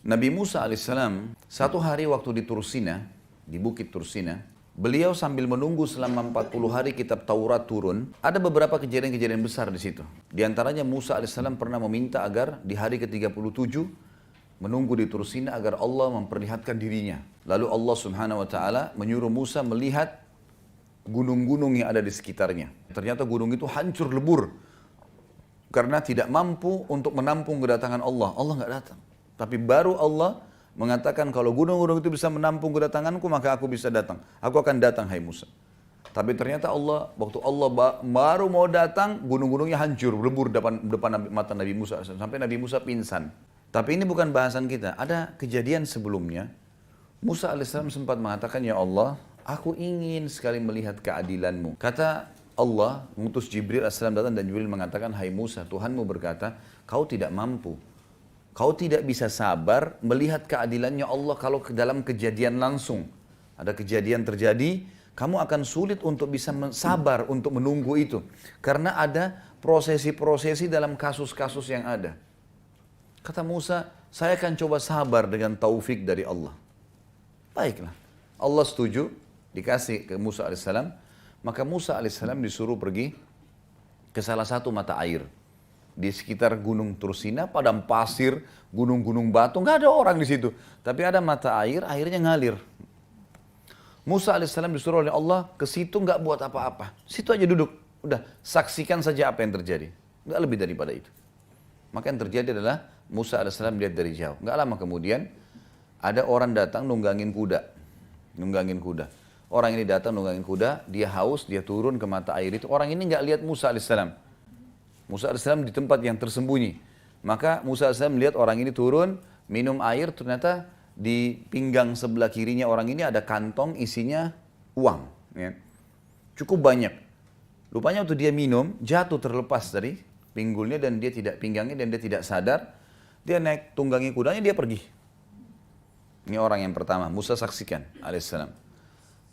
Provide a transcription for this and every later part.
Nabi Musa alaihissalam satu hari waktu di Tursina, di bukit Tursina, beliau sambil menunggu selama 40 hari kitab Taurat turun, ada beberapa kejadian-kejadian besar di situ. Di antaranya Musa alaihissalam pernah meminta agar di hari ke-37 menunggu di Tursina agar Allah memperlihatkan dirinya. Lalu Allah subhanahu wa ta'ala menyuruh Musa melihat gunung-gunung yang ada di sekitarnya. Ternyata gunung itu hancur lebur karena tidak mampu untuk menampung kedatangan Allah. Allah nggak datang. Tapi baru Allah mengatakan kalau gunung-gunung itu bisa menampung kedatanganku maka aku bisa datang. Aku akan datang hai Musa. Tapi ternyata Allah, waktu Allah baru mau datang, gunung-gunungnya hancur, lebur depan mata Nabi Musa. Sampai Nabi Musa pingsan. Tapi ini bukan bahasan kita. Ada kejadian sebelumnya. Musa alaihissalam sempat mengatakan, ya Allah, aku ingin sekali melihat keadilanmu. Kata Allah, mengutus Jibril alaihissalam datang dan Jibril mengatakan, hai Musa, Tuhanmu berkata, kau tidak mampu. Kau tidak bisa sabar melihat keadilannya Allah kalau ke dalam kejadian langsung. Ada kejadian terjadi, kamu akan sulit untuk bisa sabar untuk menunggu itu. Karena ada prosesi-prosesi dalam kasus-kasus yang ada. Kata Musa, saya akan coba sabar dengan taufik dari Allah. Baiklah, Allah setuju, dikasih ke Musa alaihissalam. Maka Musa alaihissalam disuruh pergi ke salah satu mata air. Di sekitar gunung Tursina, padang pasir, gunung-gunung batu, nggak ada orang di situ. Tapi ada mata air, airnya ngalir. Musa alaihissalam disuruh oleh Allah ke situ nggak buat apa-apa. Situ aja duduk, udah saksikan saja apa yang terjadi. Nggak lebih daripada itu. Maka yang terjadi adalah Musa alaihissalam lihat dari jauh. Nggak lama kemudian ada orang datang nunggangin kuda. Nunggangin kuda. Orang ini datang nunggangin kuda, dia haus, dia turun ke mata air itu. Orang ini nggak lihat Musa alaihissalam. Musa alaihissalam di tempat yang tersembunyi. Maka Musa alaihissalam melihat orang ini turun, minum air, ternyata di pinggang sebelah kirinya orang ini ada kantong isinya uang. Ya. Cukup banyak. Rupanya waktu dia minum, jatuh terlepas dari pinggulnya dan dia tidak pinggangnya dan dia tidak sadar. Dia naik tunggangi kudanya, dia pergi. Ini orang yang pertama, Musa saksikan alaihissalam.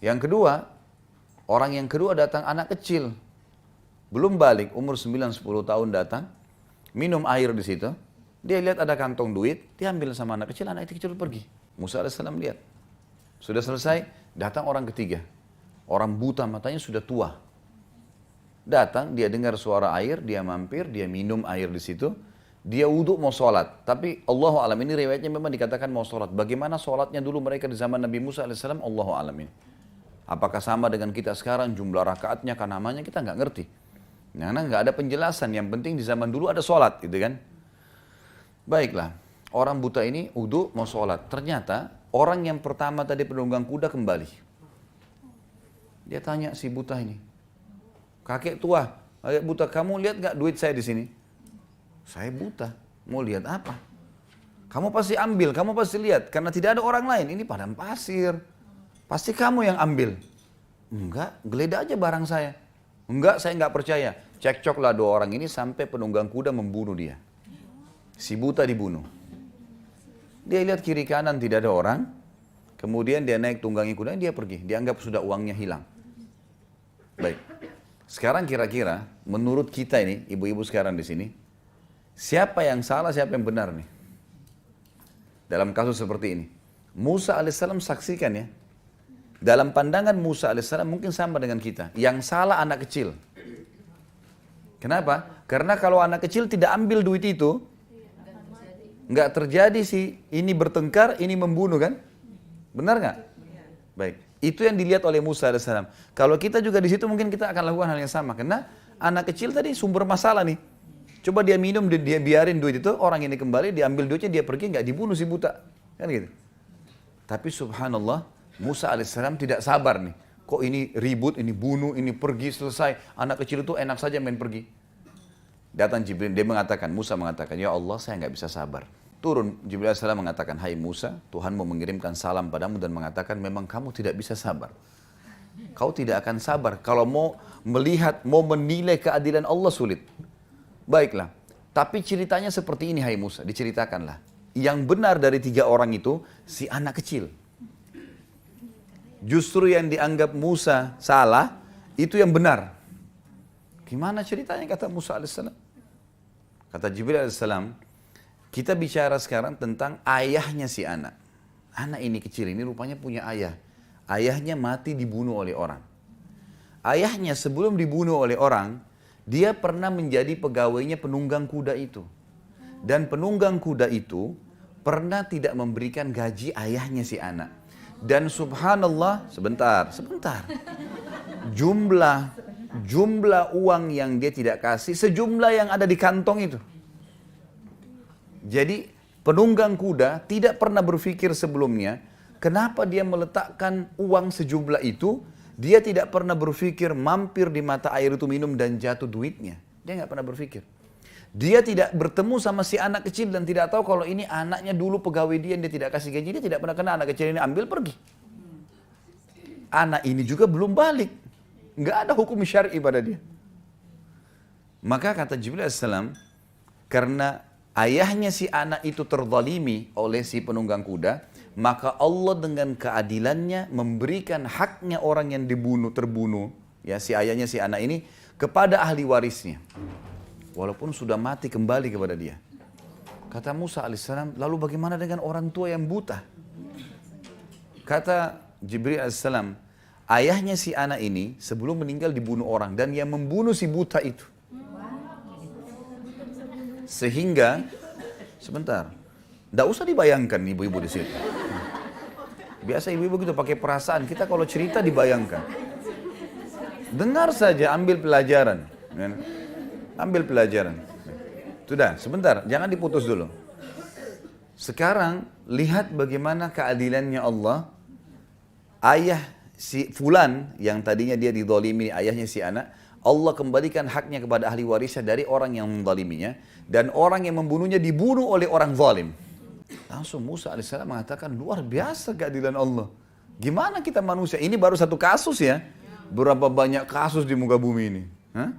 Yang kedua, orang yang kedua datang anak kecil. Belum balik, umur 9-10 tahun datang, minum air di situ. Dia lihat ada kantong duit, dia ambil sama anak itu kecil pergi. Musa alaihissalam lihat. Sudah selesai, datang orang ketiga. Orang buta matanya sudah tua. Datang, dia dengar suara air, dia mampir, dia minum air di situ. Dia wudhu mau sholat. Tapi Allahu alam, ini riwayatnya memang dikatakan mau sholat. Bagaimana sholatnya dulu mereka di zaman Nabi Musa alaihissalam, Allahu alam ini. Apakah sama dengan kita sekarang, jumlah rakaatnya, kan namanya kita nggak ngerti. Karena nggak ada penjelasan, yang penting di zaman dulu ada sholat gitu kan. Baiklah, orang buta ini wudhu mau sholat. Ternyata orang yang pertama tadi penunggang kuda kembali. Dia tanya si buta ini, kakek tua, kakek buta, kamu lihat nggak duit saya di sini? Saya buta, mau lihat apa? Kamu pasti ambil, kamu pasti lihat, karena tidak ada orang lain. Ini padang pasir, pasti kamu yang ambil. Enggak, geledah aja barang saya. Enggak, saya enggak percaya. Cekcoklah dua orang ini sampai penunggang kuda membunuh dia. Si buta dibunuh. Dia lihat kiri kanan tidak ada orang. Kemudian dia naik tunggangi kuda, dia pergi. Dianggap sudah uangnya hilang. Baik. Sekarang kira-kira menurut kita ini, ibu-ibu sekarang di sini, siapa yang salah, siapa yang benar nih? Dalam kasus seperti ini. Musa alaihissalam saksikan ya. Dalam pandangan Musa alaihissalam mungkin sama dengan kita. Yang salah anak kecil. Kenapa? Karena kalau anak kecil tidak ambil duit itu, nggak terjadi sih ini bertengkar, ini membunuh kan? Benar nggak? Baik. Itu yang dilihat oleh Musa alaihissalam. Kalau kita juga di situ mungkin kita akan lakukan hal yang sama. Karena anak kecil tadi sumber masalah nih. Coba dia minum, dia biarin duit itu, orang ini kembali, diambil duitnya, dia pergi, nggak dibunuh si buta. Kan gitu. Tapi subhanallah, Musa alaihissalam tidak sabar nih. Kok ini ribut, ini bunuh, ini pergi, selesai. Anak kecil itu enak saja main pergi. Datang Jibril, dia mengatakan, Musa mengatakan, ya Allah saya nggak bisa sabar. Turun Jibril alaihissalam mengatakan, hai Musa, Tuhan mau mengirimkan salam padamu dan mengatakan memang kamu tidak bisa sabar. Kau tidak akan sabar. Kalau mau melihat, mau menilai keadilan Allah sulit. Baiklah, tapi ceritanya seperti ini hai Musa, diceritakanlah. Yang benar dari 3 orang itu, si anak kecil. Justru yang dianggap Musa salah, itu yang benar. Gimana ceritanya kata Musa alaihissalam? Kata Jibril alaihissalam, Kita bicara sekarang tentang ayahnya si anak. Anak ini kecil ini rupanya punya ayah. Ayahnya mati dibunuh oleh orang. Ayahnya sebelum dibunuh oleh orang, dia pernah menjadi pegawainya penunggang kuda itu. Dan penunggang kuda itu pernah tidak memberikan gaji ayahnya si anak. Dan subhanallah, sebentar. Jumlah uang yang dia tidak kasih, sejumlah yang ada di kantong itu. Jadi penunggang kuda tidak pernah berpikir sebelumnya, kenapa dia meletakkan uang sejumlah itu, dia tidak pernah berpikir mampir di mata air itu minum dan jatuh duitnya. Dia nggak pernah berpikir. Dia tidak bertemu sama si anak kecil dan tidak tahu kalau ini anaknya dulu pegawai dia tidak kasih gaji, dia tidak pernah kenal anak kecil ini ambil pergi. Anak ini juga belum balik. Nggak ada hukum syar'i pada dia. Maka kata Jibril AS, karena ayahnya si anak itu terzalimi oleh si penunggang kuda, maka Allah dengan keadilannya memberikan haknya orang yang terbunuh, ya si ayahnya si anak ini, kepada ahli warisnya. Walaupun sudah mati kembali kepada dia. Kata Musa AS, lalu bagaimana dengan orang tua yang buta? Kata Jibril AS, ayahnya si anak ini sebelum meninggal dibunuh orang dan yang membunuh si buta itu. Sehingga, sebentar, tidak usah dibayangkan ibu-ibu di sini. Biasa ibu-ibu gitu pakai perasaan, kita kalau cerita dibayangkan. Dengar saja, ambil pelajaran. Ambil pelajaran. Sudah, sebentar, jangan diputus dulu. Sekarang, lihat bagaimana keadilannya Allah. Ayah si Fulan, yang tadinya dia dizalimi, ayahnya si anak, Allah kembalikan haknya kepada ahli warisnya dari orang yang menzaliminya, dan orang yang membunuhnya dibunuh oleh orang zalim. Langsung Musa AS mengatakan, luar biasa keadilan Allah. Gimana kita manusia? Ini baru satu kasus ya. Berapa banyak kasus di muka bumi ini. Hah?